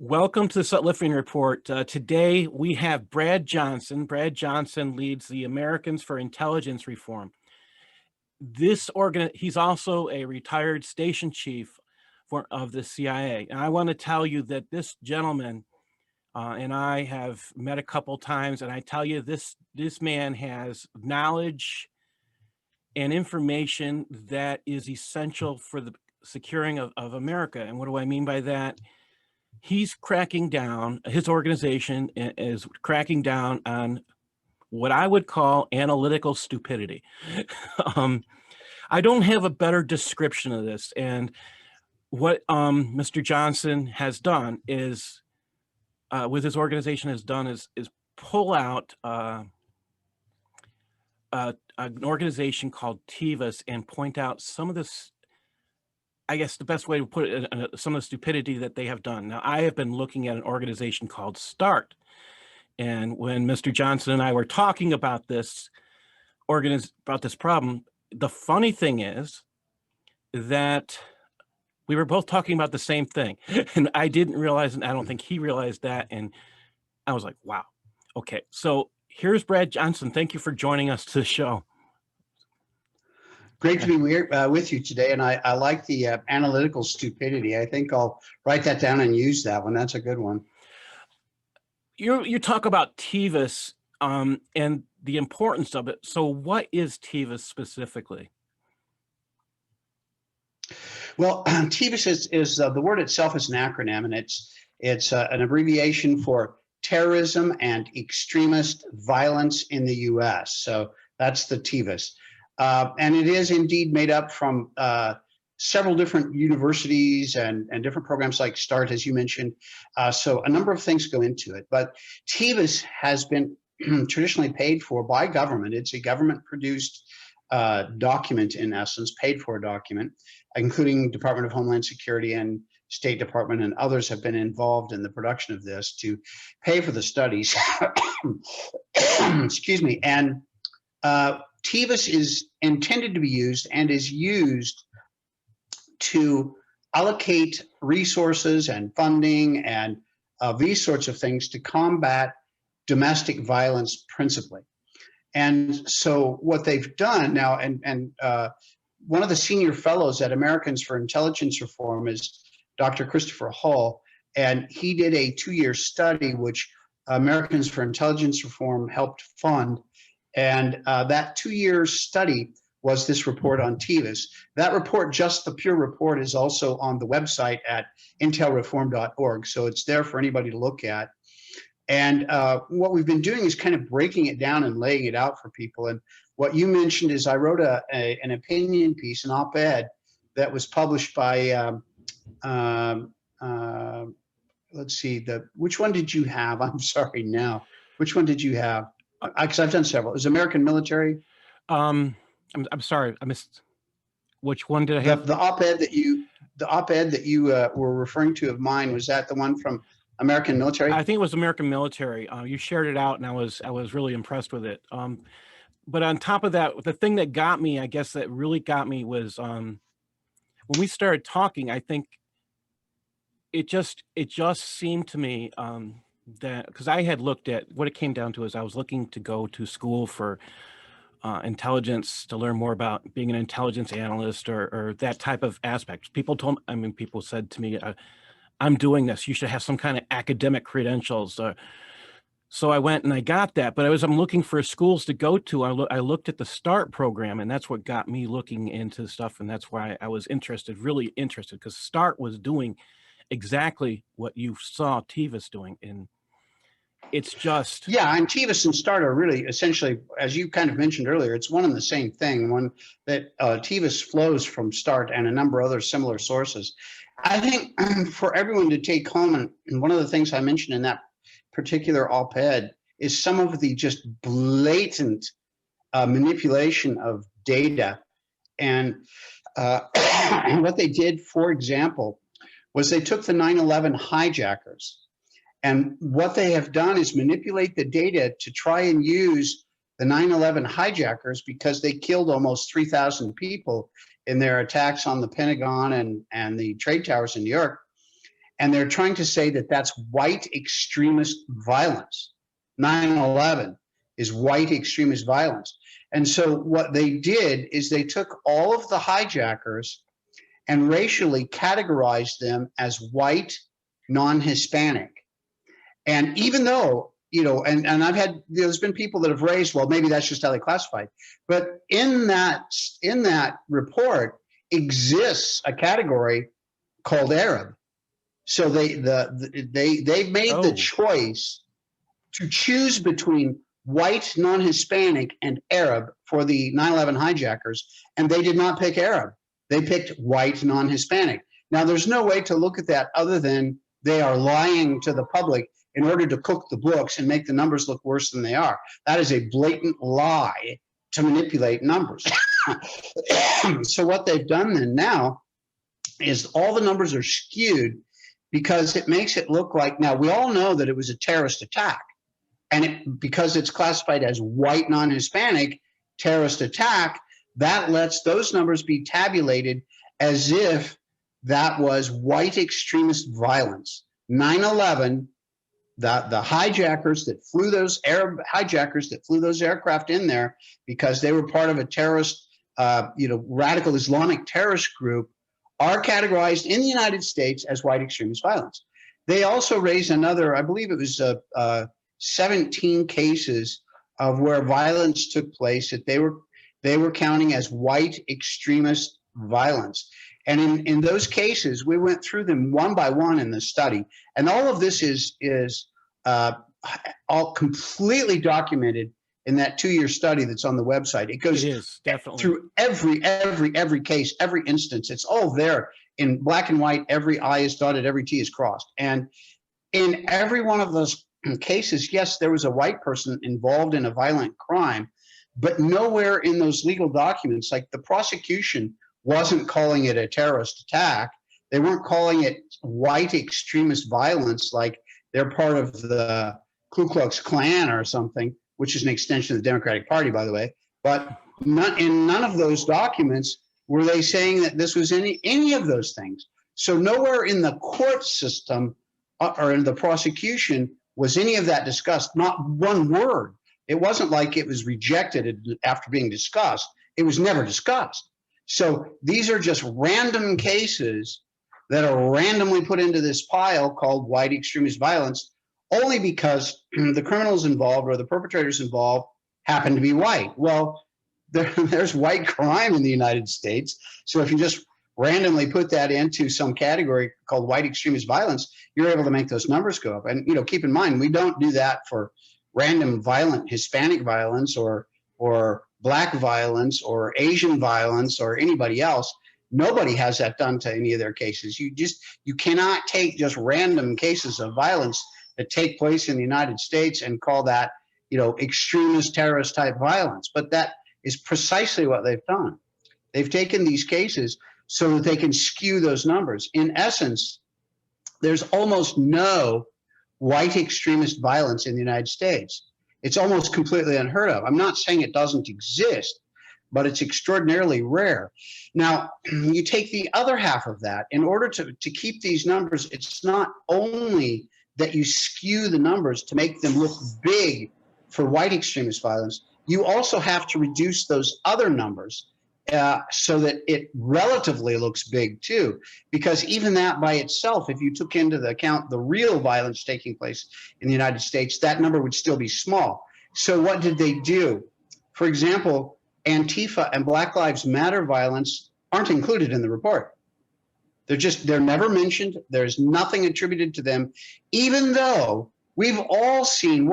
Welcome to the Sutliffian Report. Today we have Brad Johnson. Brad Johnson leads the Americans for Intelligence Reform. He's also a retired station chief of the CIA. And I want to tell you that this gentleman and I have met a couple times, and I tell you this man has knowledge and information that is essential for the securing of America. And what do I mean by that? He's cracking down, his organization is cracking down on what I would call analytical stupidity. I don't have a better description of this. And what Mr. Johnson has done is, with his organization has done is pull out an organization called TEVUS and point out some of this, I guess the best way to put it, some of the stupidity that they have done. Now, I have been looking at an organization called START. And when Mr. Johnson and I were talking about this problem, the funny thing is that we were both talking about the same thing. And I didn't realize, and I don't think he realized that. And I was like, wow. Okay, so here's Brad Johnson. Thank you for joining us to the show. Great to be with you today, and I like the analytical stupidity. I think I'll write that down and use that one. That's a good one. You talk about TEVUS and the importance of it. So what is TEVUS specifically? Well, TEVUS is the word itself is an acronym, and it's an abbreviation for Terrorism and Extremist Violence in the U.S. So that's the TEVUS. And it is indeed made up from several different universities and different programs like START, as you mentioned. So a number of things go into it. But TEVUS has been traditionally paid for by government. It's a government-produced document, in essence, paid-for document, including Department of Homeland Security and State Department, and others have been involved in the production of this to pay for the studies. Excuse me. And TEVUS is intended to be used and is used to allocate resources and funding and these sorts of things to combat domestic violence principally. And so what they've done now, and one of the senior fellows at Americans for Intelligence Reform is Dr. Christopher Hull, and he did a 2-year study which Americans for Intelligence Reform helped fund. And that 2-year study was this report on TEVUS. That report, just the pure report, is also on the website at intelreform.org. So it's there for anybody to look at. And what we've been doing is kind of breaking it down and laying it out for people. And what you mentioned is I wrote an opinion piece, an op-ed, that was published by, let's see, which one did you have? I'm sorry now. Which one did you have? Because I've done several. It was American Military. I'm sorry, I missed. Which one did I have? The op-ed that you were referring to of mine, was that the one from American Military? I think it was American Military. You shared it out, and I was really impressed with it. But on top of that, the thing that got me, I guess that really got me, was when we started talking. I think it just seemed to me that, because I had looked at what it came down to, is I was looking to go to school for intelligence, to learn more about being an intelligence analyst or that type of aspect. People said to me, I'm doing this, you should have some kind of academic credentials. So I went and I got that, but I'm looking for schools to go to. I looked at the START program, and that's what got me looking into stuff. And that's why I was really interested, because START was doing exactly what you saw TEVUS doing. And it's just, yeah, and TEVUS and START are really essentially, as you kind of mentioned earlier, it's one and the same thing. One that TEVUS flows from START and a number of other similar sources. I think for everyone to take home, and one of the things I mentioned in that particular op-ed is some of the just blatant manipulation of data. And what they did, for example, was they took the 9/11 hijackers, and what they have done is manipulate the data to try and use the 9/11 hijackers, because they killed almost 3,000 people in their attacks on the Pentagon and the trade towers in New York. and they're trying to say that that's white extremist violence. 9/11 is white extremist violence. And so what they did is they took all of the hijackers and racially categorized them as white, non-Hispanic. And even though, and I've had, there's been people that have raised, well, maybe that's just how they classified. But in that report exists a category called Arab. So they made the choice to choose between white, non-Hispanic, and Arab for the 9/11 hijackers, and they did not pick Arab. They picked white, non-Hispanic. Now, there's no way to look at that other than they are lying to the public in order to cook the books and make the numbers look worse than they are. That is a blatant lie to manipulate numbers. So what they've done then now is all the numbers are skewed because it makes it look like, now we all know that it was a terrorist attack. And because it's classified as white, non-Hispanic terrorist attack, that lets those numbers be tabulated as if that was white extremist violence. 9/11, the hijackers that flew those Arab hijackers that flew those aircraft in there because they were part of a terrorist, radical Islamic terrorist group, are categorized in the United States as white extremist violence. They also raised another, I believe it was 17 cases of where violence took place that they were counting as white extremist violence. And in those cases, we went through them one by one in the study. And all of this is all completely documented in that 2-year study that's on the website. It goes definitely through every case, every instance. It's all there in black and white. Every I is dotted, every T is crossed. And in every one of those cases, yes, there was a white person involved in a violent crime, but nowhere in those legal documents, like the prosecution wasn't calling it a terrorist attack. They weren't calling it white extremist violence, like they're part of the Ku Klux Klan or something, which is an extension of the Democratic Party, by the way. But in none of those documents were they saying that this was any of those things. So nowhere in the court system or in the prosecution was any of that discussed, not one word. It wasn't like it was rejected after being discussed. It was never discussed. So these are just random cases that are randomly put into this pile called white extremist violence, only because the criminals involved or the perpetrators involved happen to be white. Well, there's white crime in the United States. So if you just randomly put that into some category called white extremist violence, you're able to make those numbers go up. And keep in mind, we don't do that for random violent Hispanic violence or black violence or Asian violence or anybody else. Nobody has that done to any of their cases. You cannot take just random cases of violence that take place in the United States and call that, extremist terrorist type violence. But that is precisely what they've done. They've taken these cases so that they can skew those numbers. In essence, there's almost no white extremist violence in the United States. It's almost completely unheard of. I'm not saying it doesn't exist, but it's extraordinarily rare. Now, you take the other half of that. In order to keep these numbers, it's not only that you skew the numbers to make them look big for white extremist violence, you also have to reduce those other numbers so that it relatively looks big too. Because even that by itself, if you took into the account the real violence taking place in the United States, that number would still be small. So what did they do? For example, Antifa and Black Lives Matter violence aren't included in the report. They're never mentioned. There's nothing attributed to them, even though we've all seen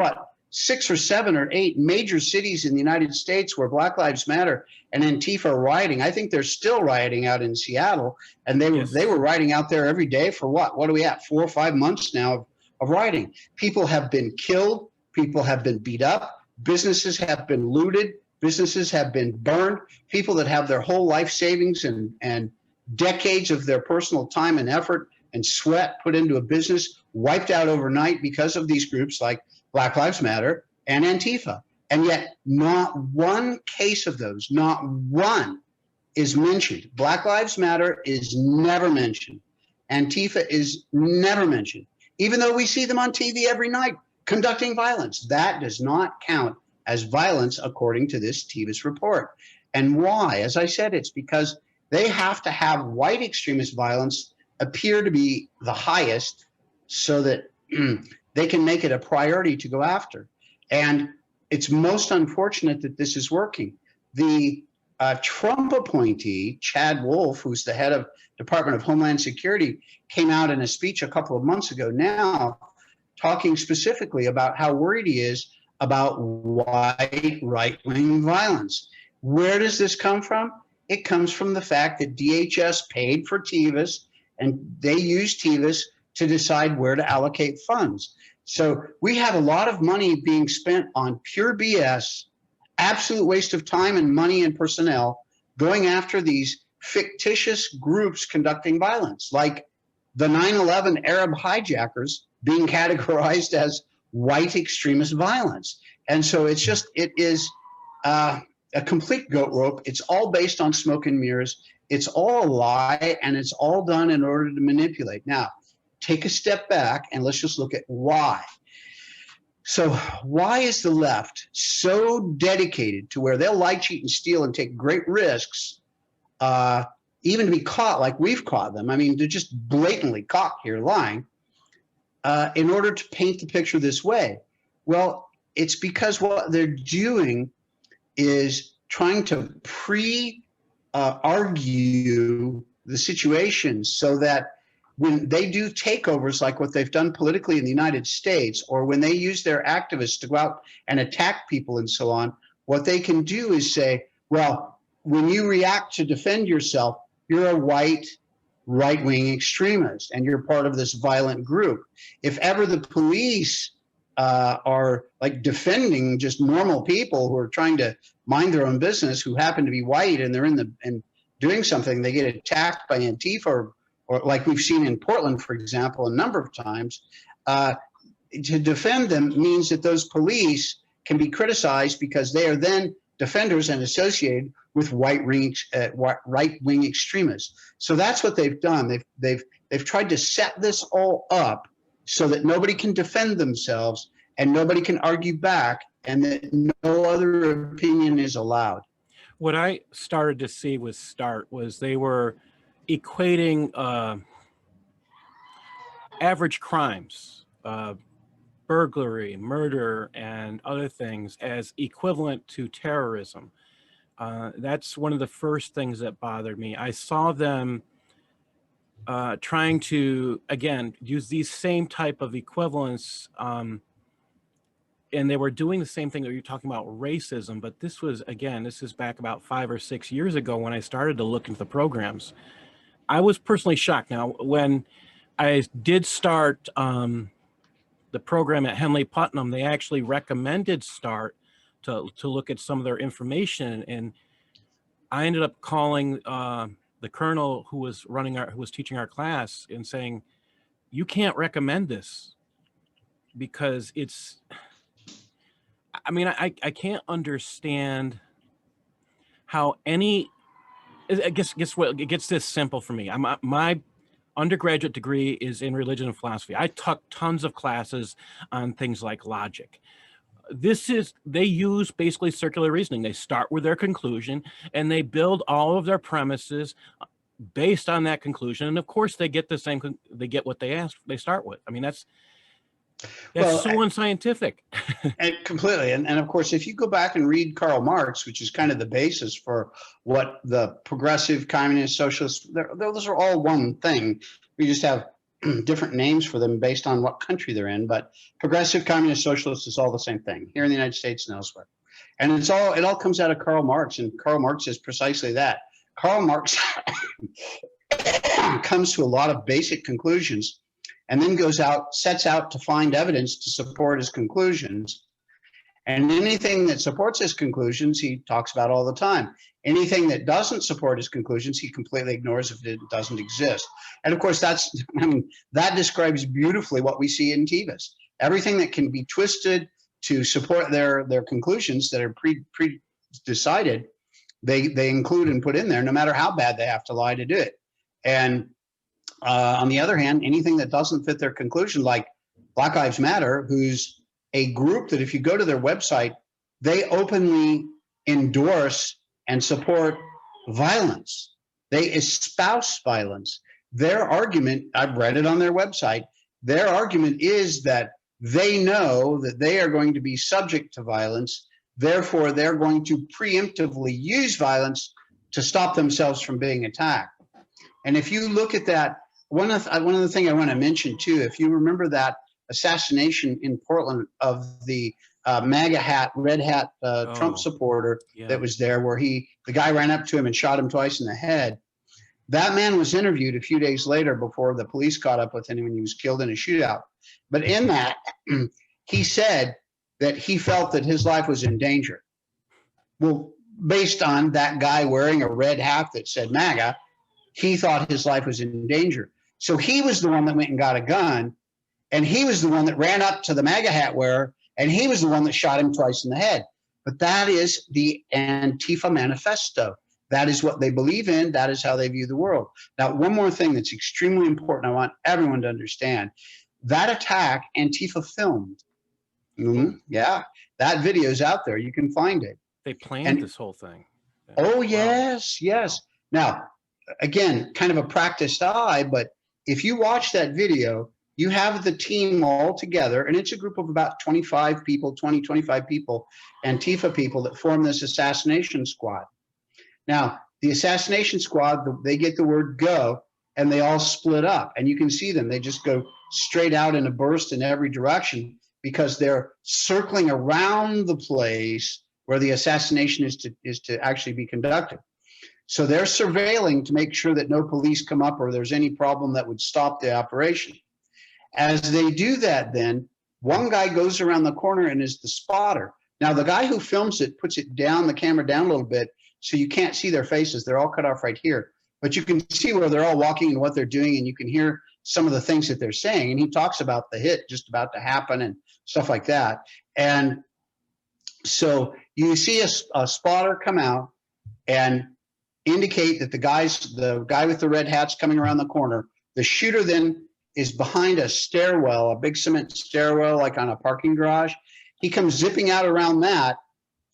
6 or 7 or 8 major cities in the United States where Black Lives Matter and Antifa are rioting. I think they're still rioting out in Seattle, and they were rioting out there every day for what are we at, 4 or 5 months now of rioting. People have been killed. People have been beat up. Businesses have been looted. Businesses have been burned. People that have their whole life savings and decades of their personal time and effort and sweat put into a business wiped out overnight because of these groups like Black Lives Matter and Antifa. And yet not one case of those, not one, is mentioned. Black Lives Matter is never mentioned. Antifa is never mentioned, even though we see them on TV every night conducting violence. That does not count as violence according to this TEVUS report. And why? As I said, it's because they have to have white extremist violence appear to be the highest so that they can make it a priority to go after. And it's most unfortunate that this is working. The Trump appointee, Chad Wolf, who's the head of Department of Homeland Security, came out in a speech a couple of months ago now talking specifically about how worried he is about white right-wing violence. Where does this come from? It comes from the fact that DHS paid for TEVUS, and they use TEVUS to decide where to allocate funds. So we have a lot of money being spent on pure BS, absolute waste of time and money and personnel going after these fictitious groups conducting violence, like the 9/11 Arab hijackers being categorized as white extremist violence. And so it's just, it is a complete goat rope. It's all based on smoke and mirrors. It's all a lie, and it's all done in order to manipulate. Now, take a step back and let's just look at why. So why is the left so dedicated to where they'll lie, cheat, and steal and take great risks, even to be caught like we've caught them? I mean, they're just blatantly caught here lying in order to paint the picture this way. Well, it's because what they're doing is trying to argue the situation so that when they do takeovers like what they've done politically in the United States, or when they use their activists to go out and attack people and so on, what they can do is say, well, when you react to defend yourself, you're a white right-wing extremist and you're part of this violent group. If ever the police are like defending just normal people who are trying to mind their own business, who happen to be white, and they're and doing something, they get attacked by Antifa, or like we've seen in Portland, for example, a number of times, to defend them means that those police can be criticized because they are then defenders and associated with right-wing extremists. So that's what they've done. They've tried to set this all up so that nobody can defend themselves and nobody can argue back, and that no other opinion is allowed. What I started to see was they were equating average crimes, burglary, murder, and other things as equivalent to terrorism. That's one of the first things that bothered me. I saw them trying to, again, use these same type of equivalents, and they were doing the same thing that you're talking about, racism, but this was, again, this is back about 5 or 6 years ago when I started to look into the programs. I was personally shocked. Now, when I did start the program at Henley Putnam, they actually recommended START to look at some of their information, and I ended up calling the colonel who was teaching our class and saying, you can't recommend this because it's, I mean, I can't understand how any, I guess what, it gets this simple for me. My undergraduate degree is in religion and philosophy. I took tons of classes on things like logic. They use basically circular reasoning. They start with their conclusion and they build all of their premises based on that conclusion. And of course they get they get what they start with. I mean, that's so unscientific. And completely. And of course, if you go back and read Karl Marx, which is kind of the basis for what the progressive, communist, socialist, those are all one thing. We just have different names for them based on what country they're in. But progressive, communist, socialist is all the same thing here in the United States and elsewhere. And it all comes out of Karl Marx. And Karl Marx is precisely that. Karl Marx comes to a lot of basic conclusions and then sets out to find evidence to support his conclusions. And anything that supports his conclusions, he talks about all the time. Anything that doesn't support his conclusions, he completely ignores if it doesn't exist. And of course, that describes beautifully what we see in TEVUS. Everything that can be twisted to support their conclusions that are pre-decided, they include and put in there, no matter how bad they have to lie to do it. And On the other hand, anything that doesn't fit their conclusion, like Black Lives Matter, who's a group that if you go to their website, they openly endorse and support violence. They espouse violence. Their argument, I've read it on their website, their argument is that they know that they are going to be subject to violence. Therefore, they're going to preemptively use violence to stop themselves from being attacked. And if you look at that, one of the things I want to mention too, if you remember that assassination in Portland of the MAGA hat, red hat Trump supporter that was there, where the guy ran up to him and shot him twice in the head. That man was interviewed a few days later before the police caught up with him when he was killed in a shootout. But in that, he said that he felt that his life was in danger. Well, based on that guy wearing a red hat that said MAGA, he thought his life was in danger. So he was the one that went and got a gun, and he was the one that ran up to the MAGA hat wearer, and he was the one that shot him twice in the head. But that is the Antifa manifesto. That is what they believe in. That is how they view the world. Now, one more thing that's extremely important, I want everyone to understand. That attack, Antifa filmed. Yeah, that video is out there. You can find it. They planned this whole thing. Oh, wow. Yes. Now, again, kind of a practiced eye, but if you watch that video, you have the team all together, and it's a group of about 25 people, 25 people, Antifa people that form this assassination squad. Now, the assassination squad, they get the word go, and they all split up, and you can see them. They just go straight out in a burst in every direction because they're circling around the place where the assassination is to actually be conducted. So they're surveilling to make sure that no police come up or there's any problem that would stop the operation. As they do that, then one guy goes around the corner and is the spotter. Now, the guy who films it puts it down, the camera down a little bit, so you can't see their faces. They're all cut off right here. But you can see where they're all walking and what they're doing, and you can hear some of the things that they're saying. And he talks about the hit just about to happen and stuff like that. And so you see a spotter come out and indicate that the guy with the red hat's coming around the corner. The shooter then is behind a stairwell, a big cement stairwell, like on a parking garage. He comes zipping out around that,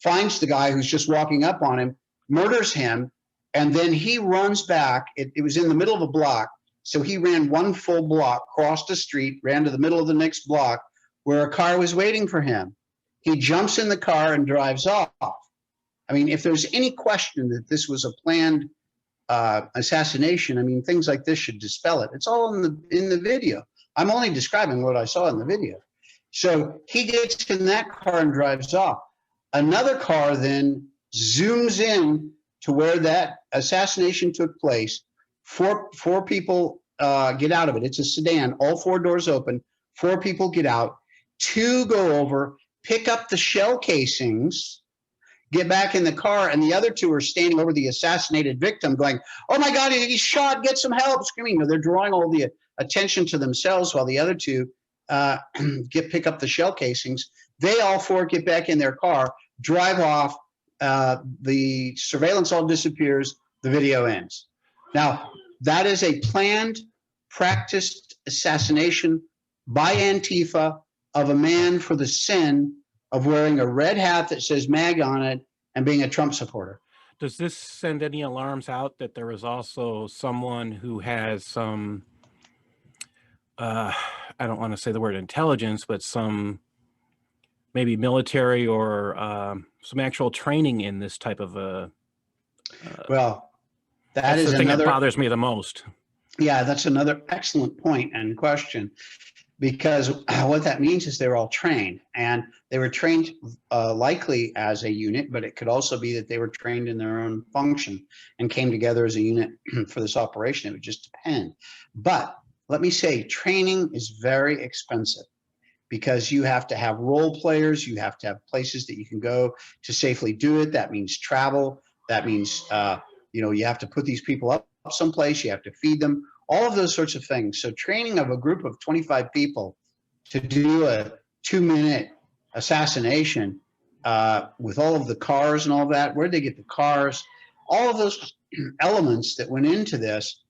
finds the guy who's just walking up on him, murders him, and then he runs back. It was in the middle of a block, so he ran one full block, crossed the street, ran to the middle of the next block where a car was waiting for him. He jumps in the car and drives off. I mean, if there's any question that this was a planned assassination, I mean, things like this should dispel it. It's all in the video. I'm only describing what I saw in the video. So he gets in that car and drives off. Another car then zooms in to where that assassination took place. Four people get out of it. It's a sedan, all four doors open. 4 people get out. 2 go over, pick up the shell casings, get back in the car, and the other 2 are standing over the assassinated victim going, "Oh my God, he's shot, get some help," screaming. They're drawing all the attention to themselves while the other 2 pick up the shell casings. They all 4 get back in their car, drive off, the surveillance all disappears, the video ends. Now, that is a planned, practiced assassination by Antifa of a man for the sin of wearing a red hat that says MAG on it and being a Trump supporter. Does this send any alarms out that there is also someone who has some, I don't want to say the word intelligence, but some maybe military or some actual training in this type of a... well, that's the thing that bothers me the most. Yeah, that's another excellent point and question. Because what that means is they're all trained, and they were trained likely as a unit, but it could also be that they were trained in their own function and came together as a unit for this operation. It would just depend. But let me say, training is very expensive because you have to have role players. You have to have places that you can go to safely do it. That means travel. That means, you have to put these people up someplace. You have to feed them. All of those sorts of things. So training of a group of 25 people to do a 2-minute assassination with all of the cars and all that, where'd they get the cars? All of those elements that went into this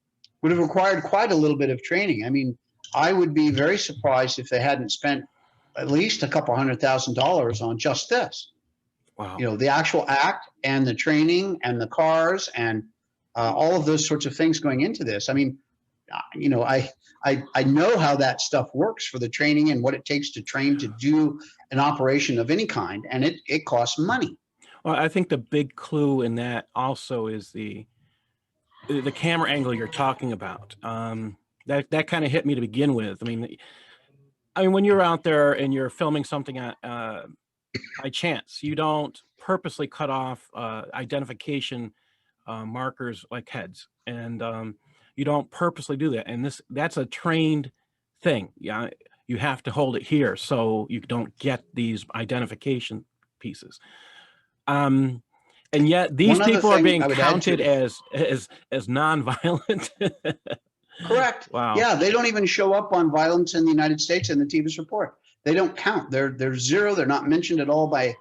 would have required quite a little bit of training. I mean, I would be very surprised if they hadn't spent at least a couple $100,000 on just this. Wow. You know, the actual act and the training and the cars and all of those sorts of things going into this. I mean, you know, I know how that stuff works for the training and what it takes to train to do an operation of any kind, and it costs money. Well, I think the big clue in that also is the camera angle you're talking about. That kind of hit me to begin with. I mean, when you're out there and you're filming something by chance, you don't purposely cut off identification markers like heads, and you don't purposely do that. And that's a trained thing. Yeah, you have to hold it here so you don't get these identification pieces. And yet these people are being counted as non-violent. Correct. Wow. Yeah, they don't even show up on violence in the United States in the TEVUS report. They don't count. They're zero. They're not mentioned at all by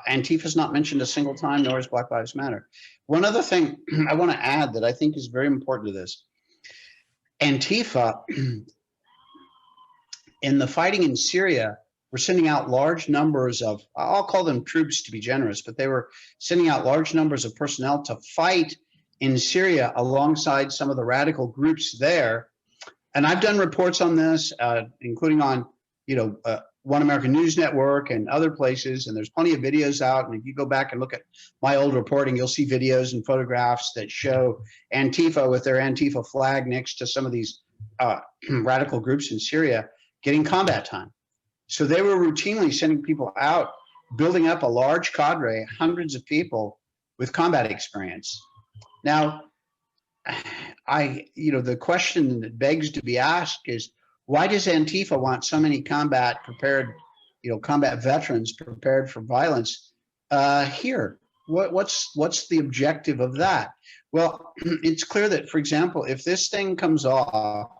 Antifa's not mentioned a single time, nor is Black Lives Matter. One other thing I want to add that I think is very important to this. Antifa, in the fighting in Syria, were sending out large numbers of, I'll call them troops to be generous, but they were sending out large numbers of personnel to fight in Syria alongside some of the radical groups there. And I've done reports on this, including on, One American News Network and other places, and there's plenty of videos out. And if you go back and look at my old reporting, you'll see videos and photographs that show Antifa with their Antifa flag next to some of these radical groups in Syria getting combat time. So they were routinely sending people out, building up a large cadre, hundreds of people with combat experience. Now, the question that begs to be asked is, why does Antifa want so many combat veterans prepared for violence here? What's the objective of that? Well, it's clear that, for example, if this thing comes off,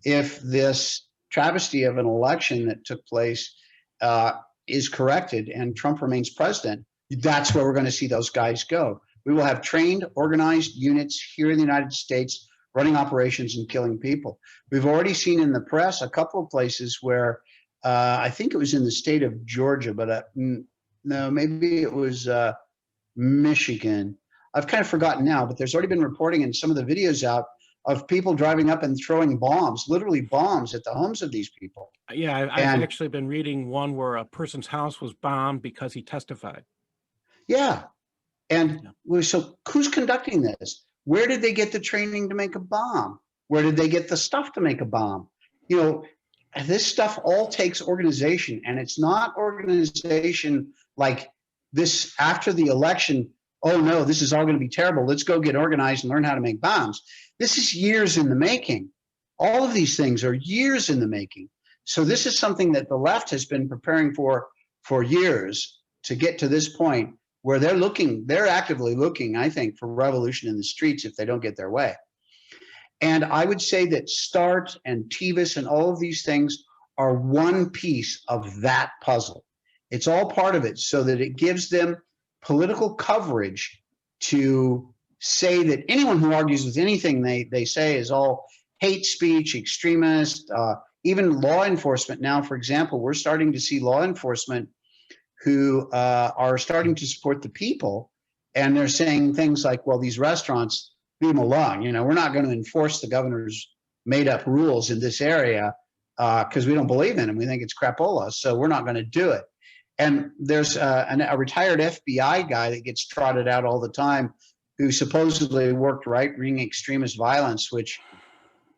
if this travesty of an election that took place is corrected and Trump remains president, that's where we're going to see those guys go. We will have trained, organized units here in the United States running operations and killing people. We've already seen in the press a couple of places where I think it was in the state of Georgia, but no, maybe it was Michigan. I've kind of forgotten now, but there's already been reporting in some of the videos out of people driving up and throwing bombs, literally bombs, at the homes of these people. Yeah, I've actually been reading one where a person's house was bombed because he testified. Yeah. And so who's conducting this? Where did they get the training to make a bomb? Where did they get the stuff to make a bomb? This stuff all takes organization, and it's not organization like this after the election. Oh no, this is all going to be terrible. Let's go get organized and learn how to make bombs. This is years in the making. All of these things are years in the making. So this is something that the left has been preparing for years to get to this point where they're actively looking, I think, for revolution in the streets if they don't get their way. And I would say that START and TEVUS and all of these things are one piece of that puzzle. It's all part of it so that it gives them political coverage to say that anyone who argues with anything they say is all hate speech, extremist, even law enforcement. Now, for example, we're starting to see law enforcement who are starting to support the people, and they're saying things like, well, these restaurants, leave them alone. We're not going to enforce the governor's made up rules in this area because we don't believe in them. We think it's crapola, so we're not going to do it. And there's a retired FBI guy that gets trotted out all the time who supposedly worked right-wing extremist violence, which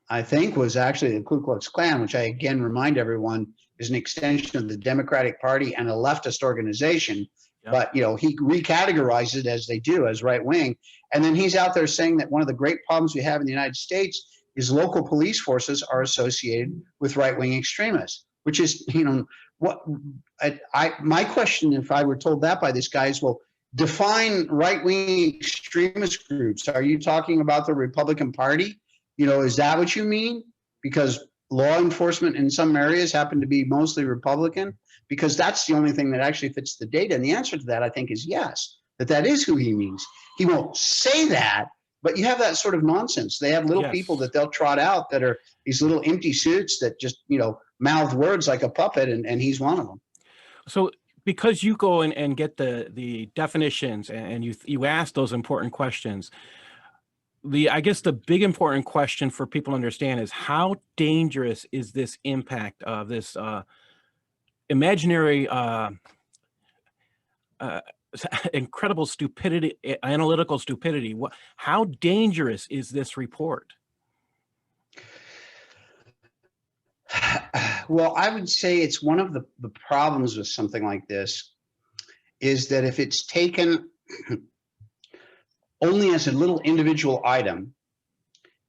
I think was actually the Ku Klux Klan, which I again remind everyone is an extension of the Democratic Party and a leftist organization. Yep. But he recategorized it as they do, as right-wing. And then he's out there saying that one of the great problems we have in the United States is local police forces are associated with right-wing extremists, which is, my question, if I were told that by this guy, is, well, define right-wing extremist groups. Are you talking about the Republican Party? Is that what you mean? Because law enforcement in some areas happen to be mostly Republican, because that's the only thing that actually fits the data. And the answer to that, I think, is yes, that is who he means. He won't say that, But you have that sort of nonsense. They have little people that they'll trot out that are these little empty suits that just, mouth words like a puppet, and he's one of them. So because you go in and get the definitions and you ask those important questions, I guess the big important question for people to understand is how dangerous is this impact of this imaginary incredible stupidity, analytical stupidity. How dangerous is this report? Well, I would say it's one of the problems with something like this is that if it's taken only as a little individual item,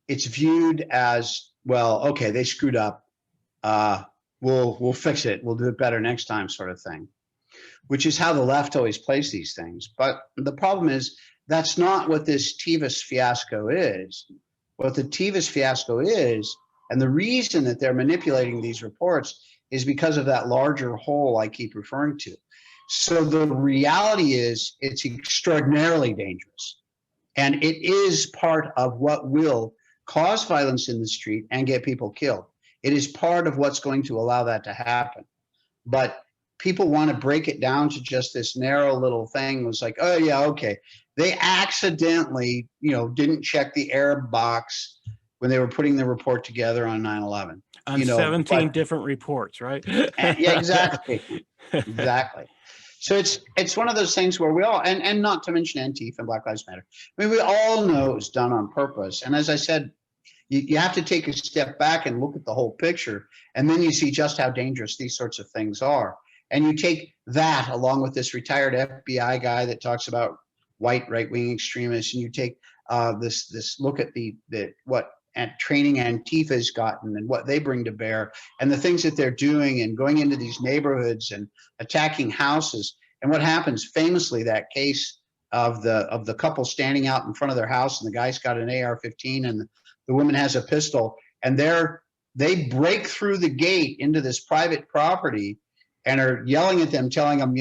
it's viewed as, well, okay, they screwed up. We'll fix it. We'll do it better next time, sort of thing, which is how the left always plays these things. But the problem is that's not what this TEVUS fiasco is. What the TEVUS fiasco is, and the reason that they're manipulating these reports is because of that larger whole I keep referring to. So the reality is it's extraordinarily dangerous. And it is part of what will cause violence in the street and get people killed. It is part of what's going to allow that to happen. But people want to break it down to just this narrow little thing. It was like, oh yeah, okay. They accidentally, didn't check the error box when they were putting the report together on 9/11. On 17 different reports, right? Yeah, exactly. Exactly. So it's one of those things where we all, and not to mention Antifa and Black Lives Matter. I mean, we all know it's done on purpose. And as I said, you have to take a step back and look at the whole picture, and then you see just how dangerous these sorts of things are. And you take that along with this retired FBI guy that talks about white right-wing extremists, and you take this look at what training Antifa's gotten and what they bring to bear, and the things that they're doing and going into these neighborhoods and attacking houses. And what happens famously, that case of the couple standing out in front of their house, and the guy's got an AR-15 and the woman has a pistol, and they break through the gate into this private property and are yelling at them, telling them,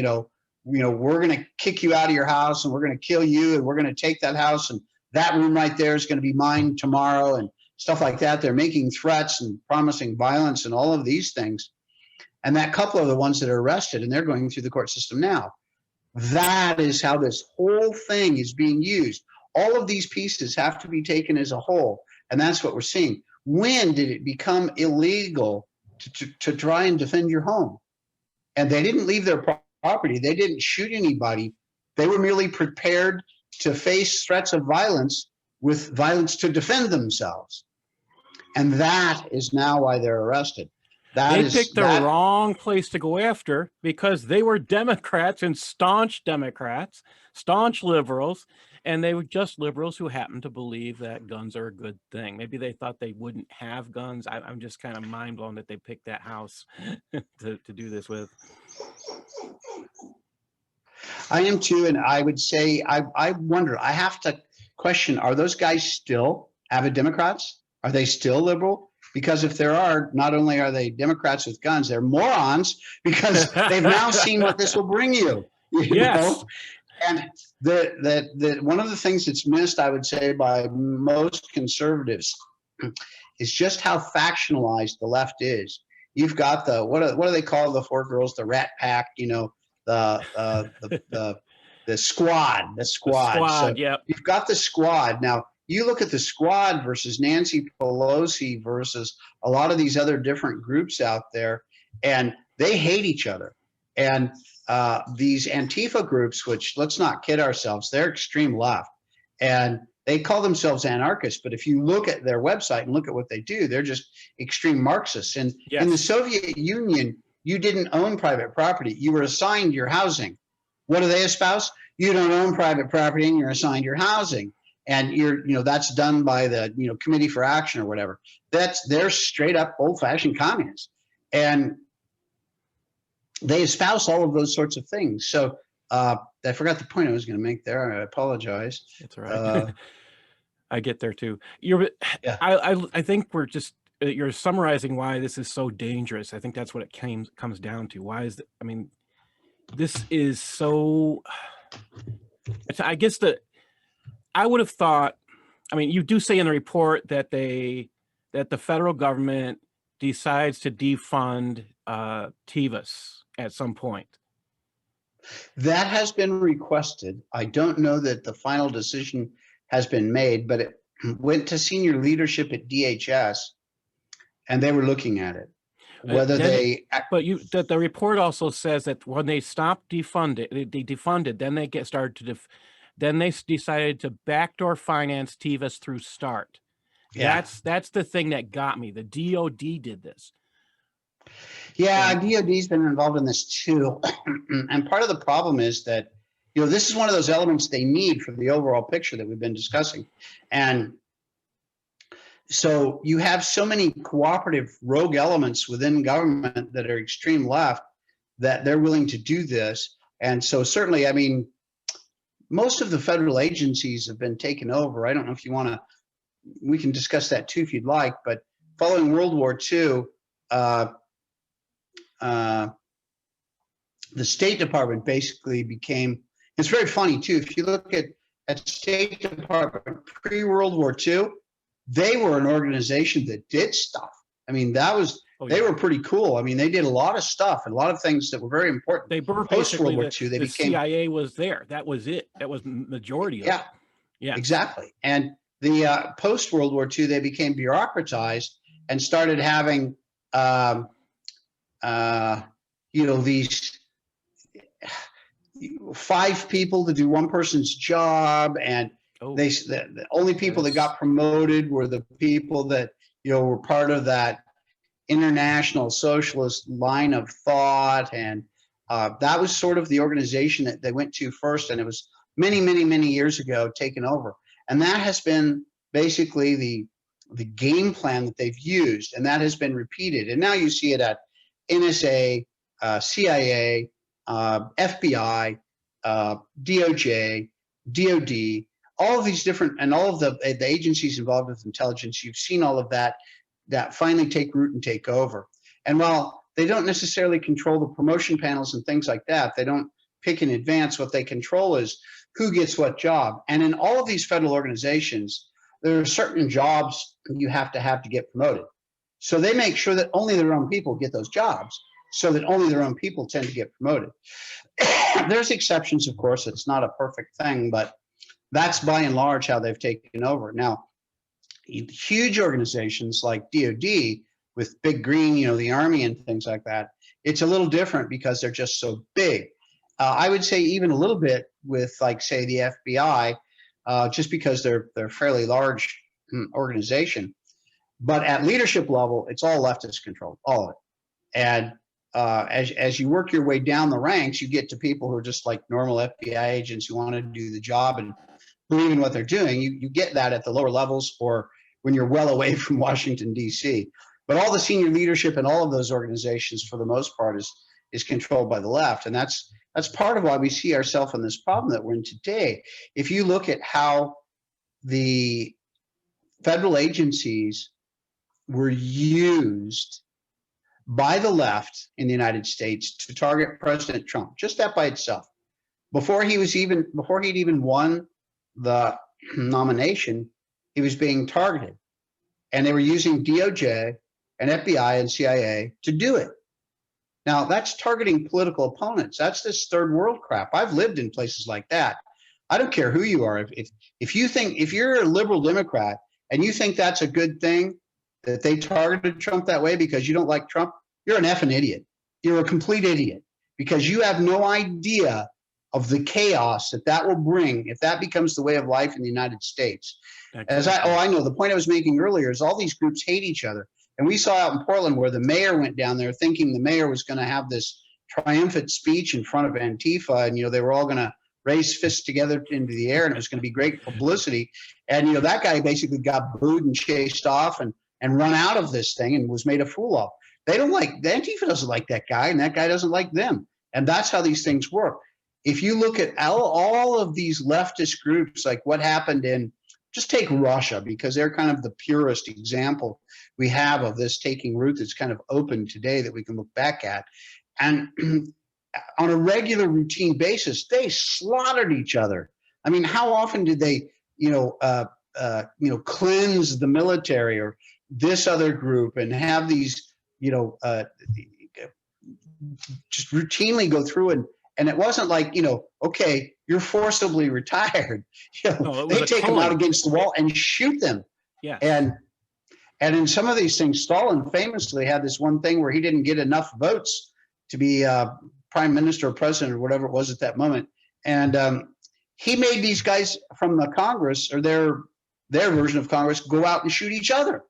we're going to kick you out of your house, and we're going to kill you, and we're going to take that house, and that room right there is going to be mine tomorrow, and stuff like that. They're making threats and promising violence and all of these things. And that couple are the ones that are arrested, and they're going through the court system now. That is how this whole thing is being used. All of these pieces have to be taken as a whole, and that's what we're seeing. When did it become illegal to try and defend your home? And they didn't leave their property. They didn't shoot anybody. They were merely prepared to face threats of violence with violence to defend themselves. And that is now why they're arrested. They picked the wrong place to go after because they were Democrats and staunch Democrats, staunch liberals, and they were just liberals who happened to believe that guns are a good thing. Maybe they thought they wouldn't have guns. I'm just kind of mind blown that they picked that house to do this with. I am too, and I would say I wonder. I have to question: are those guys still avid Democrats? Are they still liberal? Because if there are, not only are they Democrats with guns, they're morons because they've now seen what this will bring you. Yes. And one of the things that's missed, I would say, by most conservatives is just how factionalized the left is. You've got what do they call the four girls? The Rat Pack, the squad. The squad. So yep. You've got the squad. Now, you look at the squad versus Nancy Pelosi versus a lot of these other different groups out there, and they hate each other. And these Antifa groups, which, let's not kid ourselves, they're extreme left. And they call themselves anarchists. But if you look at their website and look at what they do, they're just extreme Marxists. And yes. In the Soviet Union, you didn't own private property. You were assigned your housing. What do they espouse? You don't own private property and you're assigned your housing. And that's done by the Committee for Action or whatever. They're straight up old-fashioned communists, and they espouse all of those sorts of things. So I forgot the point I was going to make there. I apologize. That's all right. I get there too. I think you're summarizing why this is so dangerous. I think that's what it comes down to. Why is this is so. I guess I would have thought I mean, you do say in the report that the federal government decides to defund TEVUS at some point. That has been requested. I don't know that the final decision has been made, but it went to senior leadership at DHS, and they were looking at it. Whether But the report also says that when they stopped defunded, they defunded, then they then they decided to backdoor finance TEVUS through START. Yeah. That's the thing that got me. The DOD did this. Yeah, DOD's been involved in this too. And part of the problem is that, this is one of those elements they need for the overall picture that we've been discussing. And so you have so many cooperative rogue elements within government that are extreme left that they're willing to do this. And so certainly, I mean, most of the federal agencies have been taken over. I don't know if you want to, we can discuss that too if you'd like, but following World War II, the State Department basically became, it's very funny too, if you look at State Department pre-World War II, they were an organization that did stuff. I mean, that was, they were pretty cool. I mean, they did a lot of stuff and a lot of things that were very important. They were post-World War II, they the became, CIA was there. That was it. That was majority of it. Yeah, exactly. And the post-World War II, they became bureaucratized and started having, these 5 people to do one person's job, and the only people that got promoted were the people that were part of that international socialist line of thought, and that was sort of the organization that they went to first, and it was many years ago taken over, and that has been basically the game plan that they've used, and that has been repeated, and now you see it at NSA, CIA, FBI, DOJ, DOD, all of these different, and all of the agencies involved with intelligence. You've seen all of that finally take root and take over. And while they don't necessarily control the promotion panels and things like that, they don't pick in advance. What they control is who gets what job. And in all of these federal organizations, there are certain jobs you have to get promoted. So they make sure that only their own people get those jobs, so that only their own people tend to get promoted. There's exceptions, of course. It's not a perfect thing, but that's by and large how they've taken over. Now, huge organizations like DOD with Big Green, the Army and things like that, it's a little different because they're just so big. I would say even a little bit with, like, say, the FBI, just because they're a fairly large organization. But at leadership level, it's all leftist controlled, all of it. And as you work your way down the ranks, you get to people who are just like normal FBI agents who want to do the job and believe in what they're doing. You get that at the lower levels or when you're well away from Washington, D.C. But all the senior leadership in all of those organizations, for the most part, is controlled by the left. And that's part of why we see ourselves in this problem that we're in today. If you look at how the federal agencies were used by the left in the United States to target President Trump, just that by itself, before he'd even won the nomination, he was being targeted, and they were using DOJ and FBI and CIA to do it. Now that's targeting political opponents. That's this third world crap. I've lived in places like that. I don't care who you are. If you're a liberal Democrat and you think that's a good thing that they targeted Trump that way because you don't like Trump, you're an effing idiot. You're a complete idiot because you have no idea of the chaos that will bring if that becomes the way of life in the United States. I know the point I was making earlier is all these groups hate each other. And we saw out in Portland where the mayor went down there thinking the mayor was going to have this triumphant speech in front of Antifa, and they were all going to raise fists together into the air, and it was going to be great publicity. And that guy basically got booed and chased off and run out of this thing and was made a fool of. The Antifa doesn't like that guy, and that guy doesn't like them. And that's how these things work. If you look at all of these leftist groups, like what happened in, just take Russia, because they're kind of the purest example we have of this taking root that's kind of open today that we can look back at. And on a regular routine basis, they slaughtered each other. I mean, how often did they, cleanse the military or this other group and have these, just routinely go through and it wasn't like, okay, you're forcibly retired. No, it was They a take them out culling. against the wall and shoot them. Yes. And in some of these things, Stalin famously had this one thing where he didn't get enough votes to be prime minister or president or whatever it was at that moment. And he made these guys from the Congress or their version of Congress go out and shoot each other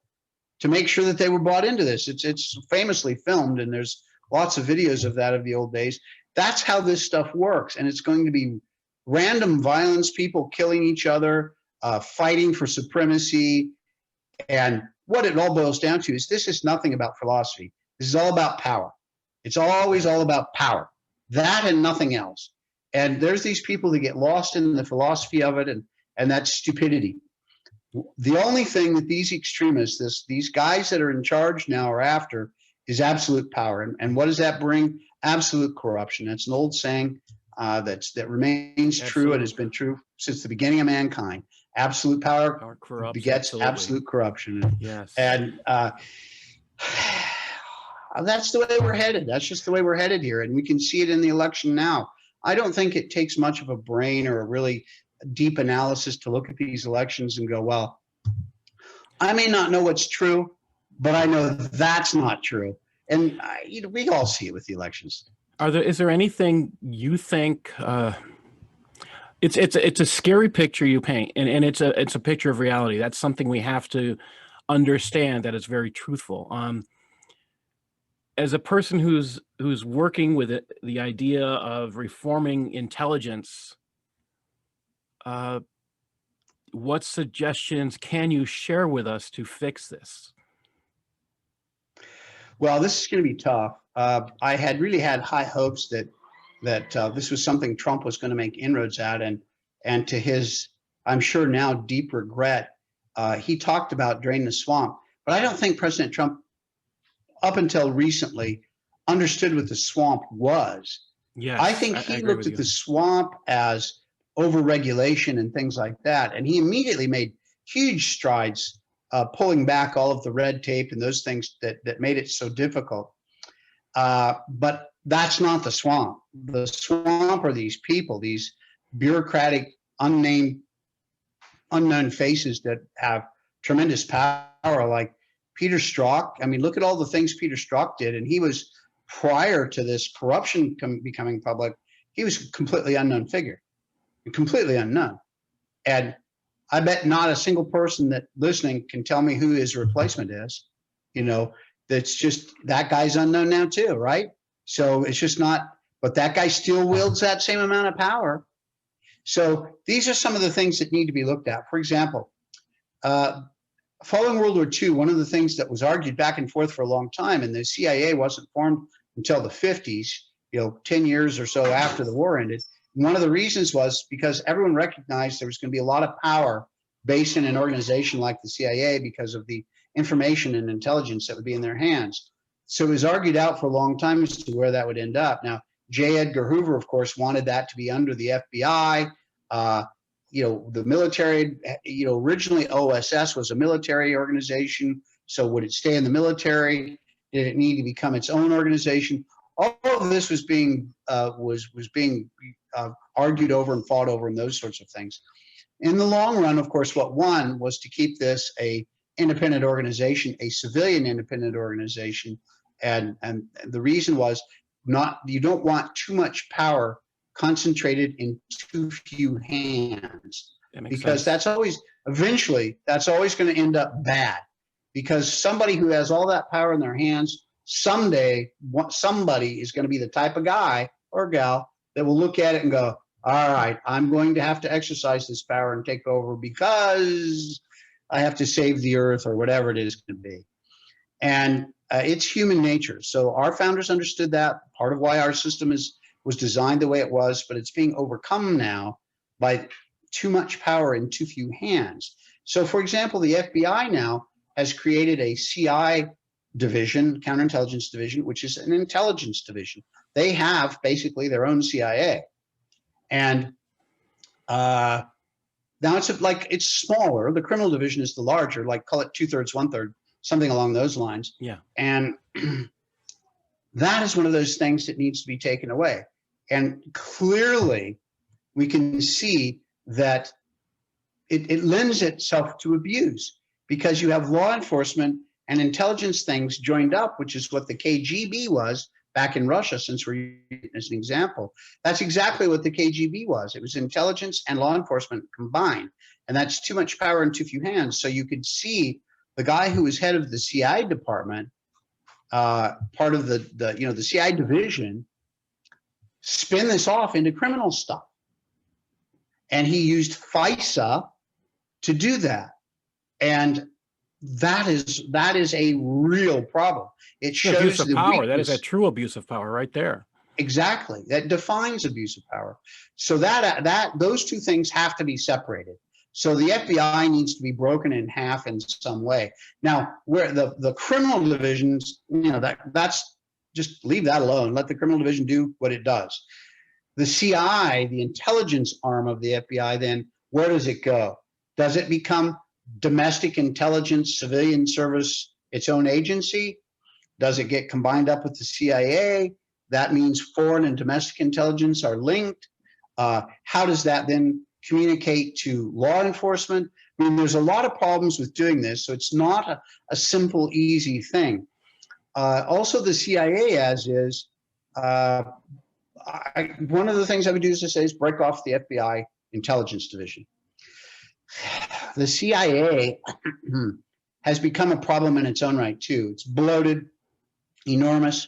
to make sure that they were bought into this. It's famously filmed, and there's lots of videos of that of the old days. That's how this stuff works. And it's going to be random violence, people killing each other, fighting for supremacy. And what it all boils down to is this is nothing about philosophy. This is all about power. It's always all about power, that and nothing else. And there's these people that get lost in the philosophy of it, and that's stupidity. The only thing that these extremists, these guys that are in charge now are after is absolute power. And what does that bring? Absolute corruption. That's an old saying that remains true and has been true since the beginning of mankind. Absolute power begets absolute corruption. Yes. And that's the way we're headed. That's just the way we're headed here. And we can see it in the election now. I don't think it takes much of a brain or a really deep analysis to look at these elections and go, well, I may not know what's true, but I know that's not true. And we all see it with the elections. Is there anything you think it's a scary picture you paint, and it's a picture of reality. That's something we have to understand, that it's very truthful. As a person who's working with the idea of reforming intelligence, what suggestions can you share with us to fix this? Well, this is going to be tough. I had really had high hopes that this was something Trump was going to make inroads at, and to his, I'm sure now, deep regret, he talked about drain the swamp. But I don't think President Trump, up until recently, understood what the swamp was. Yes, I think he looked at the swamp as overregulation and things like that, and he immediately made huge strides pulling back all of the red tape and those things that made it so difficult. But that's not the swamp. The swamp are these people, these bureaucratic, unknown faces that have tremendous power, like Peter Strzok. I mean, look at all the things Peter Strzok did, and he was, prior to this corruption becoming public, he was a completely unknown figure, completely unknown. And I bet not a single person that listening can tell me who his replacement is. That's just, that guy's unknown now too, right? So it's just not, but that guy still wields that same amount of power. So these are some of the things that need to be looked at. For example, following World War II, one of the things that was argued back and forth for a long time, and the CIA wasn't formed until the 50s, 10 years or so after the war ended. One of the reasons was because everyone recognized there was going to be a lot of power based in an organization like the CIA because of the information and intelligence that would be in their hands. So it was argued out for a long time as to where that would end up. Now, J. Edgar Hoover, of course, wanted that to be under the FBI. The military, originally OSS was a military organization. So would it stay in the military? Did it need to become its own organization? All of this was being argued over and fought over and those sorts of things. In the long run, of course, what won was to keep this a independent organization, a civilian independent organization. And the reason was you don't want too much power concentrated in too few hands, because that's always going to end up bad, because somebody who has all that power in their hands, someday somebody is going to be the type of guy or gal that will look at it and go, all right, I'm going to have to exercise this power and take over because I have to save the earth or whatever it is going to be. And it's human nature. So our founders understood that, part of why our system was designed the way it was, but it's being overcome now by too much power in too few hands. So for example, the FBI now has created a CI division, counterintelligence division, which is an intelligence division. They have basically their own CIA. And Now it's smaller. The criminal division is the larger, like call it 2/3, 1/3, something along those lines. Yeah. And that is one of those things that needs to be taken away. And clearly we can see that it lends itself to abuse, because you have law enforcement and intelligence things joined up, which is what the KGB was back in Russia, since we're using it as an example. That's exactly what the KGB was. It was intelligence and law enforcement combined. And that's too much power in too few hands. So you could see the guy who was head of the CI department, part of the CI division, spin this off into criminal stuff. And he used FISA to do that. And that is a real problem. It shows abuse of the power. weakness. That is a true abuse of power right there. Exactly. That defines abuse of power. So those two things have to be separated. So the FBI needs to be broken in half in some way. Now, where the criminal divisions, that's just leave that alone. Let the criminal division do what it does. The CI, the intelligence arm of the FBI, then where does it go? Does it become domestic intelligence, civilian service, its own agency? Does it get combined up with the CIA? That means foreign and domestic intelligence are linked. How does that then communicate to law enforcement? I mean, there's a lot of problems with doing this, so it's not a simple, easy thing. Also, the CIA as is, one of the things I would do is to say is break off the FBI intelligence division. The CIA has become a problem in its own right too. It's bloated, enormous.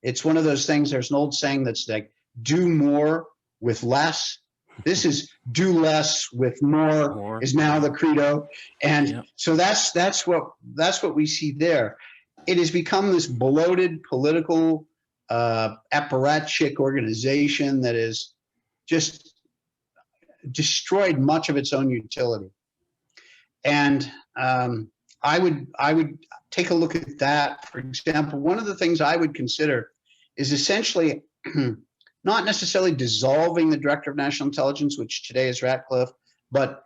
It's one of those things, there's an old saying that's like, do more with less. This is do less with more is now the credo. And so that's what we see there. It has become this bloated political apparatchik organization that is just destroyed much of its own utility. And I would take a look at that. For example, one of the things I would consider is essentially not necessarily dissolving the Director of National Intelligence, which today is Ratcliffe, but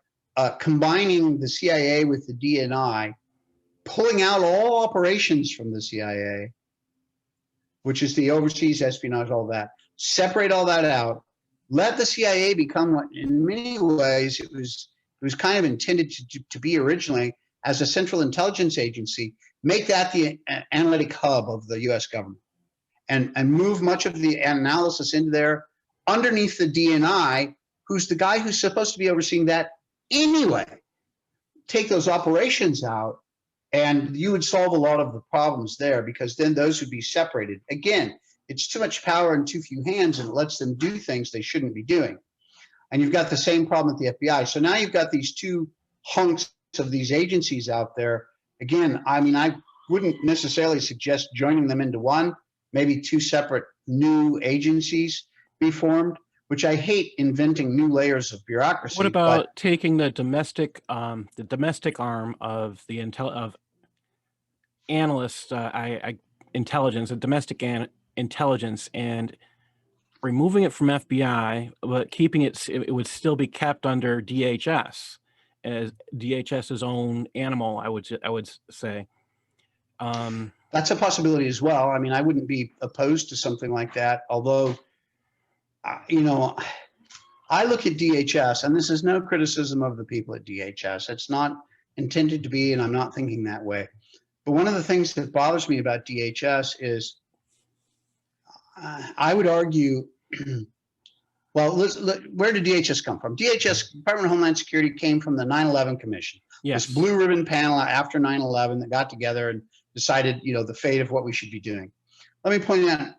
combining the CIA with the DNI, pulling out all operations from the CIA, which is the overseas espionage, all that, separate all that out, let the CIA become what in many ways it was kind of intended to be originally, as a central intelligence agency, make that the analytic hub of the US government, and move much of the analysis into there underneath the DNI, who's the guy who's supposed to be overseeing that anyway. Take those operations out, and you would solve a lot of the problems there, because then those would be separated. Again, it's too much power in too few hands, and it lets them do things they shouldn't be doing. And you've got the same problem with the FBI. So now you've got these two hunks of these agencies out there. Again, I mean, I wouldn't necessarily suggest joining them into one, maybe two separate new agencies be formed, which I hate inventing new layers of bureaucracy. What about taking the domestic arm of the analyst intelligence, the domestic intelligence, and removing it from FBI, but keeping it would still be kept under DHS, as DHS's own animal, I would say. That's a possibility as well. I mean, I wouldn't be opposed to something like that, although, I look at DHS, and this is no criticism of the people at DHS. It's not intended to be, and I'm not thinking that way. But one of the things that bothers me about DHS is, I would argue, well, where did DHS come from? DHS, Department of Homeland Security, came from the 9/11 Commission. Yes. This blue ribbon panel after 9/11 that got together and decided, the fate of what we should be doing. Let me point out,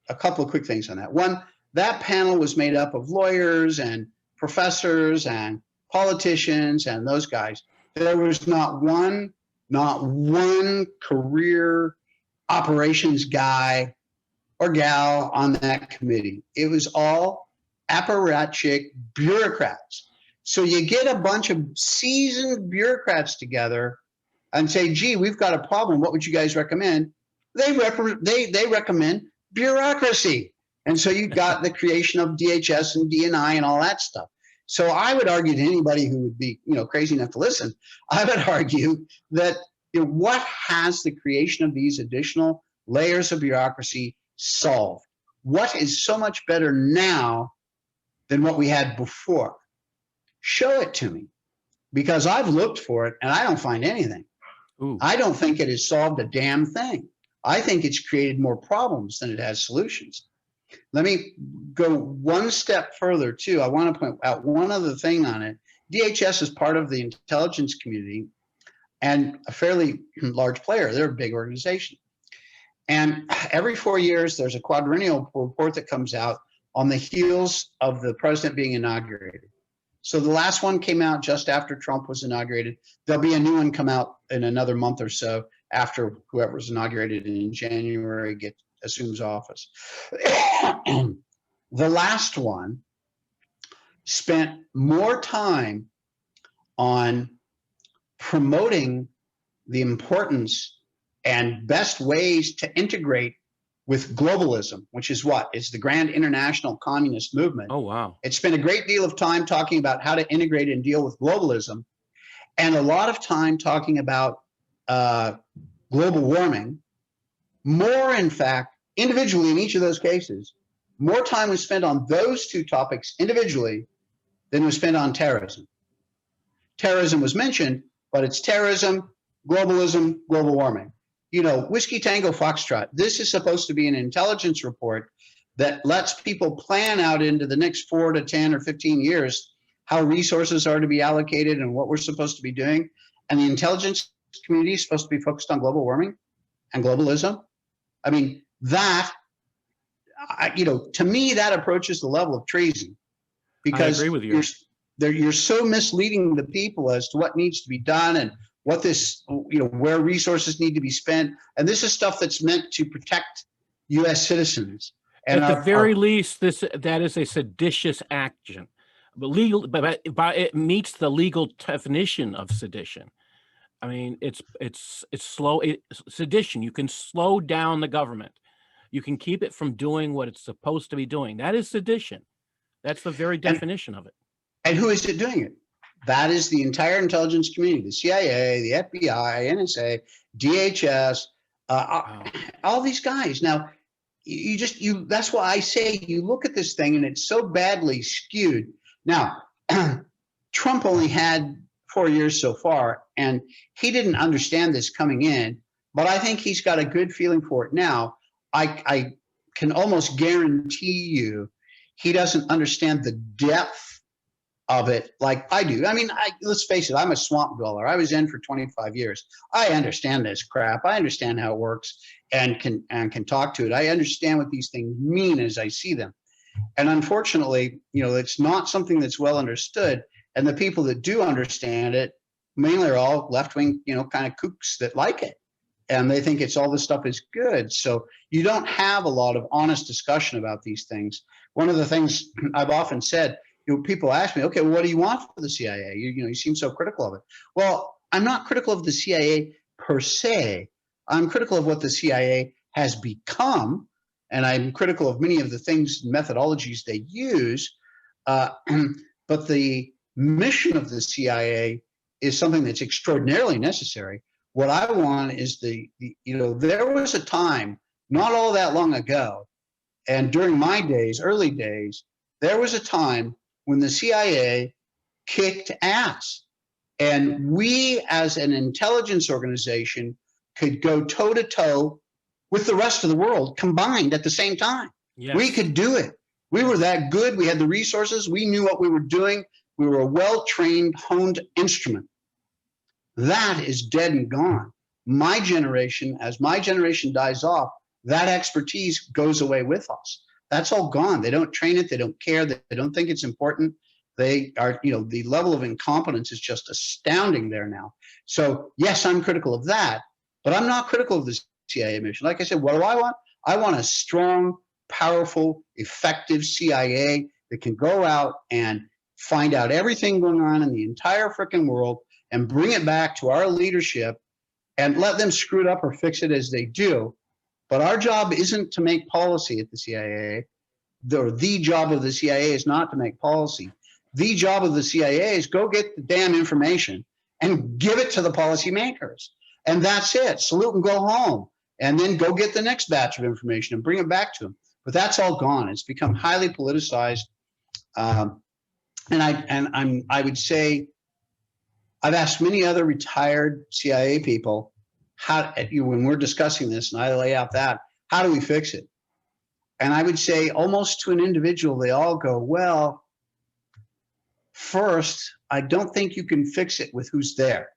a couple of quick things on that. One, that panel was made up of lawyers and professors and politicians and those guys. There was not one career operations guy or gal on that committee. It was all apparatchik bureaucrats. So you get a bunch of seasoned bureaucrats together and say, gee, we've got a problem. What would you guys recommend? They recommend bureaucracy. And so you got the creation of DHS and DNI and all that stuff. So I would argue to anybody who would be, crazy enough to listen, I would argue that what has the creation of these additional layers of bureaucracy solved? What is so much better now than what we had before? Show it to me, because I've looked for it and I don't find anything. Ooh. I don't think it has solved a damn thing. I think it's created more problems than it has solutions. Let me go one step further too. I want to point out one other thing on it. DHS is part of the intelligence community and a fairly large player. They're a big organization. And every 4 years, there's a quadrennial report that comes out on the heels of the president being inaugurated. So the last one came out just after Trump was inaugurated. There'll be a new one come out in another month or so after whoever's inaugurated in January assumes office. The last one spent more time on promoting the importance and best ways to integrate with globalism, which is what? It's the grand international communist movement. Oh, wow. It spent a great deal of time talking about how to integrate and deal with globalism, and a lot of time talking about global warming. More, in fact, individually in each of those cases, more time was spent on those two topics individually than was spent on terrorism. Terrorism was mentioned, but it's terrorism, globalism, global warming. Whiskey Tango Foxtrot, this is supposed to be an intelligence report that lets people plan out into the next 4 to 10 or 15 years how resources are to be allocated and what we're supposed to be doing. And the intelligence community is supposed to be focused on global warming and globalism. I mean, that, to me, that approaches the level of treason, because I agree with you. You're so misleading the people as to what needs to be done and what this, where resources need to be spent. And this is stuff that's meant to protect U.S. citizens. And at the very least, that is a seditious action, but it meets the legal definition of sedition. I mean, it's sedition. You can slow down the government. You can keep it from doing what it's supposed to be doing. That is sedition. That's the very definition of it. And who is it doing it? That is the entire intelligence community, the CIA, the FBI, NSA, DHS, all these guys. Now, that's why I say you look at this thing and it's so badly skewed. Now, Trump only had 4 years so far, and he didn't understand this coming in, but I think he's got a good feeling for it now. I can almost guarantee you he doesn't understand the depth of it like I do. I mean, let's face it, I'm a swamp dweller. I was in for 25 years. I understand this crap. I understand how it works and can talk to it. I understand what these things mean as I see them. And unfortunately, it's not something that's well understood. And the people that do understand it mainly are all left-wing, kind of kooks that like it. And they think all this stuff is good. So you don't have a lot of honest discussion about these things. One of the things I've often said, people ask me, okay, well, what do you want for the CIA? You seem so critical of it. Well, I'm not critical of the CIA per se. I'm critical of what the CIA has become, and I'm critical of many of the things and methodologies they use. But the mission of the CIA is something that's extraordinarily necessary. What I want is there was a time not all that long ago, and during my days, early days, there was a time when the CIA kicked ass, and we as an intelligence organization could go toe to toe with the rest of the world combined at the same time. Yes. We could do it. We were that good. We had the resources. We knew what we were doing. We were a well-trained, honed instrument. That is dead and gone. My generation, as my generation dies off, that expertise goes away with us. That's all gone. They don't train it. They don't care. They don't think it's important. They are, the level of incompetence is just astounding there now. So yes, I'm critical of that, but I'm not critical of the CIA mission. Like I said, what do I want? I want a strong, powerful, effective CIA that can go out and find out everything going on in the entire freaking world and bring it back to our leadership and let them screw it up or fix it as they do. But our job isn't to make policy at the CIA. The job of the CIA is not to make policy. The job of the CIA is go get the damn information and give it to the policymakers. And that's it. Salute and go home. And then go get the next batch of information and bring it back to them. But that's all gone. It's become highly politicized. And I would say I've asked many other retired CIA people when we're discussing this, and I lay out that, how do we fix it? And I would say almost to an individual, they all go, well, first, I don't think you can fix it with who's there.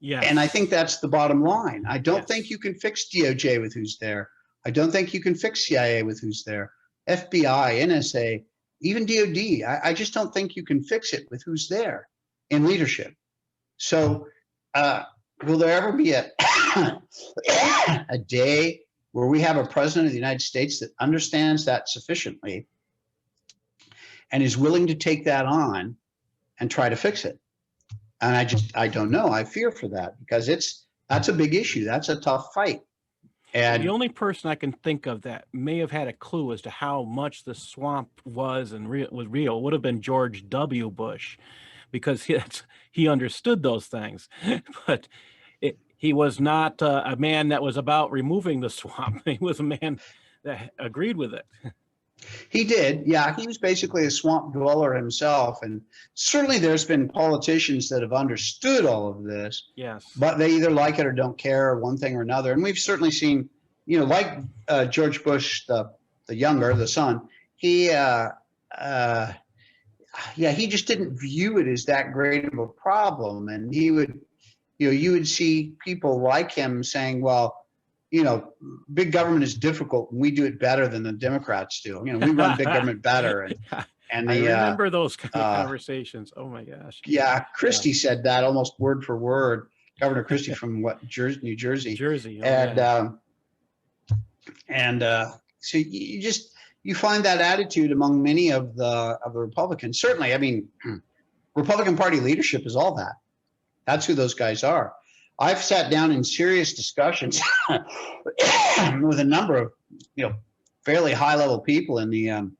Yeah. And I think that's the bottom line. I don't think you can fix DOJ with who's there. I don't think you can fix CIA with who's there. FBI, NSA, even DOD. I just don't think you can fix it with who's there in leadership. So will there ever be a day where we have a president of the United States that understands that sufficiently and is willing to take that on and try to fix it? And I don't know. I fear for that because that's a big issue. That's a tough fight. And the only person I can think of that may have had a clue as to how much the swamp was real would have been George W. Bush, because he understood those things. But he was not a man that was about removing the swamp. He was a man that agreed with it. He did. Yeah, he was basically a swamp dweller himself. And certainly there's been politicians that have understood all of this. Yes. But they either like it or don't care, one thing or another. And we've certainly seen, like George Bush, the younger, the son, he just didn't view it as that great of a problem. And he would, you would see people like him saying, well, big government is difficult and we do it better than the Democrats do. We run big government better. And I remember those kind of conversations. Oh my gosh. Yeah. Christie said that almost word for word. Governor Christie from New Jersey. Jersey. Oh, So you find that attitude among many of the Republicans. Certainly, I mean, Republican Party leadership is all that. That's who those guys are. I've sat down in serious discussions with a number of, fairly high-level people in the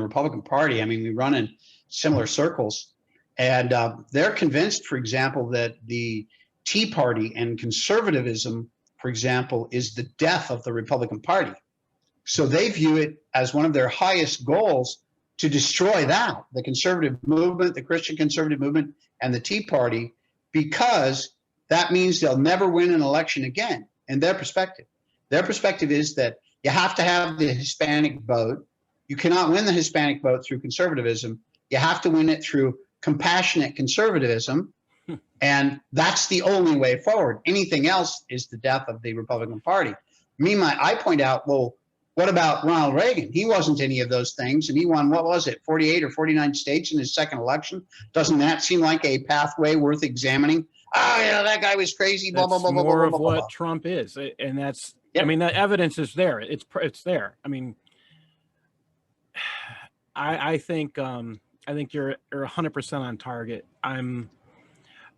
Republican Party. I mean, we run in similar circles, and they're convinced, for example, that the Tea Party and conservatism, for example, is the death of the Republican Party. So they view it as one of their highest goals to destroy that, the conservative movement, the Christian conservative movement, and the Tea Party, because that means they'll never win an election again in their perspective. Their perspective is that you have to have the Hispanic vote. You cannot win the Hispanic vote through conservatism. You have to win it through compassionate conservatism. And that's the only way forward. Anything else is the death of the Republican Party. Meanwhile, I point out, well, what about Ronald Reagan? He wasn't any of those things, and he won, what was it, 48 or 49 states in his second election? Doesn't that seem like a pathway worth examining? Oh, yeah, that guy was crazy, blah, blah, blah, blah, blah, more blah, of blah, blah, what blah. Trump is. And that's, Yep. I mean, the evidence is there. It's there. I mean, I think you're 100% on target.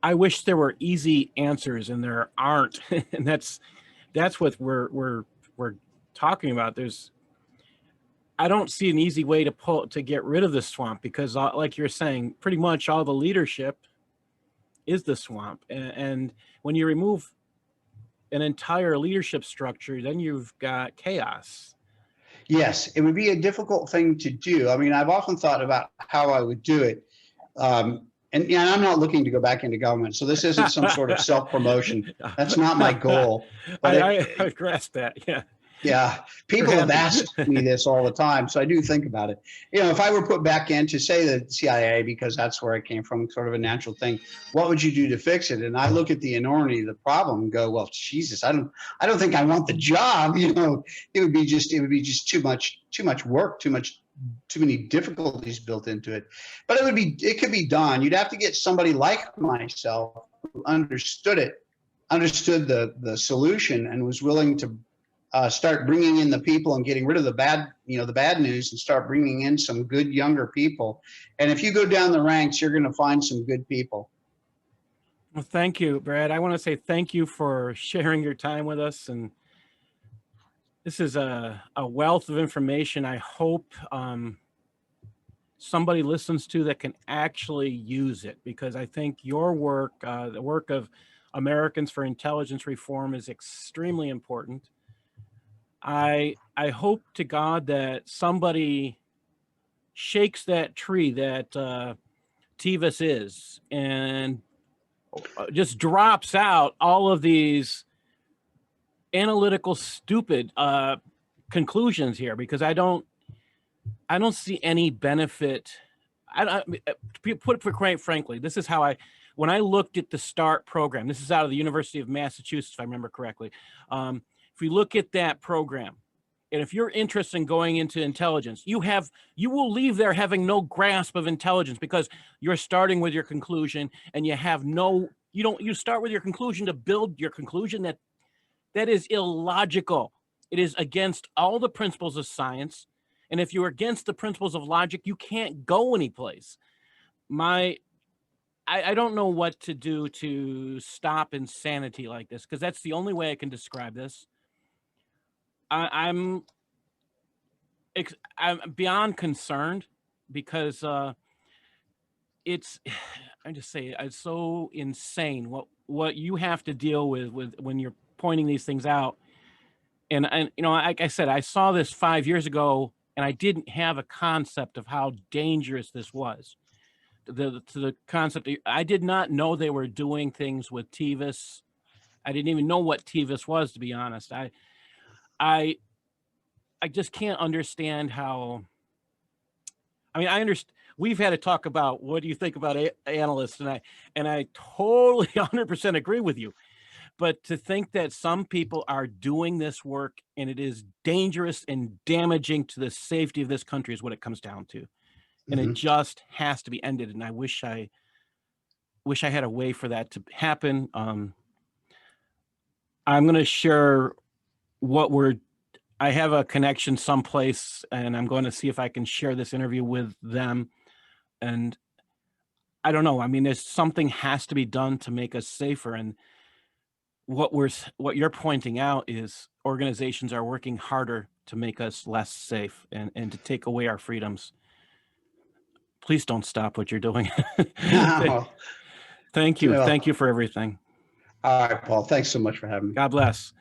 I wish there were easy answers, and there aren't. And that's what we're talking about. I don't see an easy way to get rid of the swamp, because like you're saying, pretty much all the leadership is the swamp. And when you remove an entire leadership structure, then you've got chaos. Yes, it would be a difficult thing to do. I mean, I've often thought about how I would do it. And I'm not looking to go back into government, so this isn't some sort of self-promotion. That's not my goal. But I grasp that. Yeah. Yeah, people have asked me this all the time, so I do think about it. If I were put back into, say, the CIA, because that's where I came from, sort of a natural thing, what would you do to fix it? And I look at the enormity of the problem and go, well, Jesus, I don't think I want the job. It would be just too much work, too many difficulties built into it. But it could be done. You'd have to get somebody like myself who understood the solution and was willing to start bringing in the people and getting rid of the bad news, and start bringing in some good younger people. And if you go down the ranks, you're going to find some good people. Well, thank you, Brad. I want to say thank you for sharing your time with us. And this is a wealth of information. I hope somebody listens to that can actually use it, because I think your work, the work of Americans for Intelligence Reform, is extremely important. I hope to God that somebody shakes that tree that TEVUS is, and just drops out all of these analytical stupid conclusions here, because I don't see any benefit. To put it quite frankly, this is how when I looked at the START program, this is out of the University of Massachusetts, if I remember correctly. If we look at that program, and if you're interested in going into intelligence, you will leave there having no grasp of intelligence, because you're starting with your conclusion, and you start with your conclusion to build your conclusion. That is illogical. It is against all the principles of science. And if you're against the principles of logic, you can't go anyplace. I don't know what to do to stop insanity like this, because that's the only way I can describe this. I'm beyond concerned, because it's so insane what you have to deal with when you're pointing these things out. And like I said, I saw this 5 years ago, and I didn't have a concept of how dangerous this was. The concept, I did not know they were doing things with TEVUS. I didn't even know what TEVUS was, to be honest. I just can't understand how. I understand. We've had to talk about what do you think about analysts, and I totally 100% agree with you. But to think that some people are doing this work and it is dangerous and damaging to the safety of this country is what it comes down to. And it just has to be ended. And I wish I had a way for that to happen. I'm going to share I have a connection someplace, and I'm going to see if I can share this interview with them. And I don't know. There's something has to be done to make us safer. And what you're pointing out is organizations are working harder to make us less safe and to take away our freedoms. Please don't stop what you're doing. Thank you. Well, thank you for everything. All right, Paul. Thanks so much for having me. God bless.